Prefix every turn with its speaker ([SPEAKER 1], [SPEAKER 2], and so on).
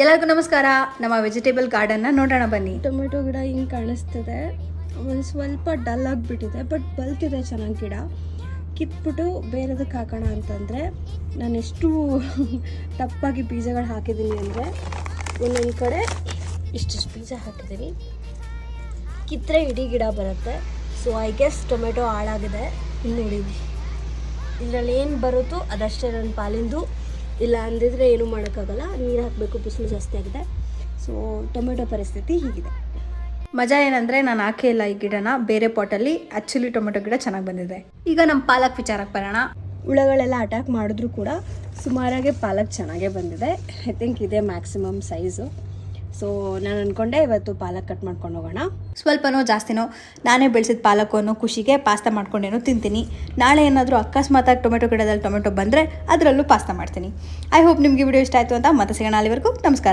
[SPEAKER 1] ಎಲ್ಲರಿಗೂ ನಮಸ್ಕಾರ. ನಮ್ಮ ವೆಜಿಟೇಬಲ್ ಗಾರ್ಡನ್ನ ನೋಡೋಣ ಬನ್ನಿ.
[SPEAKER 2] ಟೊಮೆಟೊ ಗಿಡ ಹಿಂಗೆ ಕಾಣಿಸ್ತಿದೆ. ಒಂದು ಸ್ವಲ್ಪ ಡಲ್ ಆಗಿಬಿಟ್ಟಿದೆ, ಬಟ್ ಬಲ್ತಿದೆ ಚೆನ್ನಾಗಿ ಗಿಡ. ಕಿತ್ಬಿಟ್ಟು ಬೇರೆದಕ್ಕೆ ಹಾಕೋಣ ಅಂತಂದರೆ ನಾನು ಎಷ್ಟು ತಪ್ಪಾಗಿ ಬೀಜಗಳು ಹಾಕಿದ್ದೀನಿ ಅಂದರೆ ಒಂದೊಂದು ಕಡೆ ಇಷ್ಟಿಷ್ಟು ಬೀಜ ಹಾಕಿದ್ದೀನಿ. ಕಿತ್ತರೆ ಇಡೀ ಗಿಡ ಬರುತ್ತೆ. ಸೊ ಐ ಗೆಸ್ ಟೊಮೆಟೊ ಹಾಳಾಗಿದೆ. ಇಲ್ಲಿ ನೋಡಿ, ಇದರಲ್ಲಿ ಏನು ಬರುತ್ತೋ ಅದಷ್ಟೇ ನನ್ನ ಪಾಲಿಂದು. ಇಲ್ಲ ಅಂದಿದ್ರೆ ಏನೂ ಮಾಡೋಕ್ಕಾಗಲ್ಲ. ನೀರು ಹಾಕಬೇಕು, ಬಿಸಿಲು ಜಾಸ್ತಿ ಆಗಿದೆ. ಸೊ ಟೊಮೆಟೊ ಪರಿಸ್ಥಿತಿ ಹೀಗಿದೆ.
[SPEAKER 1] ಮಜಾ ಏನಂದರೆ ನಾನು ಹಾಕೇ ಇಲ್ಲ ಈ ಗಿಡನ, ಬೇರೆ ಪಾಟಲ್ಲಿ. ಆ್ಯಕ್ಚುಲಿ ಟೊಮೆಟೊ ಗಿಡ ಚೆನ್ನಾಗಿ ಬಂದಿದೆ. ಈಗ ನಮ್ಮ ಪಾಲಕ್ ವಿಚಾರಕ್ಕೆ ಬರೋಣ.
[SPEAKER 2] ಹುಳಗಳೆಲ್ಲ ಅಟ್ಯಾಕ್ ಮಾಡಿದ್ರು ಕೂಡ ಸುಮಾರಾಗೆ ಪಾಲಕ್ ಚೆನ್ನಾಗೇ ಬಂದಿದೆ. ಐ ಥಿಂಕ್ ಇದೇ ಮ್ಯಾಕ್ಸಿಮಮ್ ಸೈಜು. ಸೊ ನಾನು ಅಂದ್ಕೊಂಡೆ ಇವತ್ತು ಪಾಲಕ್ ಕಟ್ ಮಾಡ್ಕೊಂಡು ಹೋಗೋಣ.
[SPEAKER 1] ಸ್ವಲ್ಪನೋ ಜಾಸ್ತಿನೋ ನಾನೇ ಬೆಳೆಸಿದ ಪಾಲಕು ಅನ್ನೋ ಖುಷಿಗೆ ಪಾಸ್ತಾ ಮಾಡ್ಕೊಂಡೇನೋ ತಿಂತೀನಿ. ನಾಳೆ ಏನಾದರೂ ಅಕಸ್ಮಾತಾಗಿ ಟೊಮೆಟೊ ಗಿಡದಲ್ಲಿ ಟೊಮೆಟೊ ಬಂದರೆ ಅದರಲ್ಲೂ ಪಾಸ್ತಾ ಮಾಡ್ತೀನಿ. ಐ ಹೋಪ್ ನಿಮಗೆ ವಿಡಿಯೋ ಇಷ್ಟ ಆಯಿತು ಅಂತ. ಮತ್ತೆ ಸಿಗೋಣ. ಅಲ್ಲಿವರೆಗೂ ನಮಸ್ಕಾರ.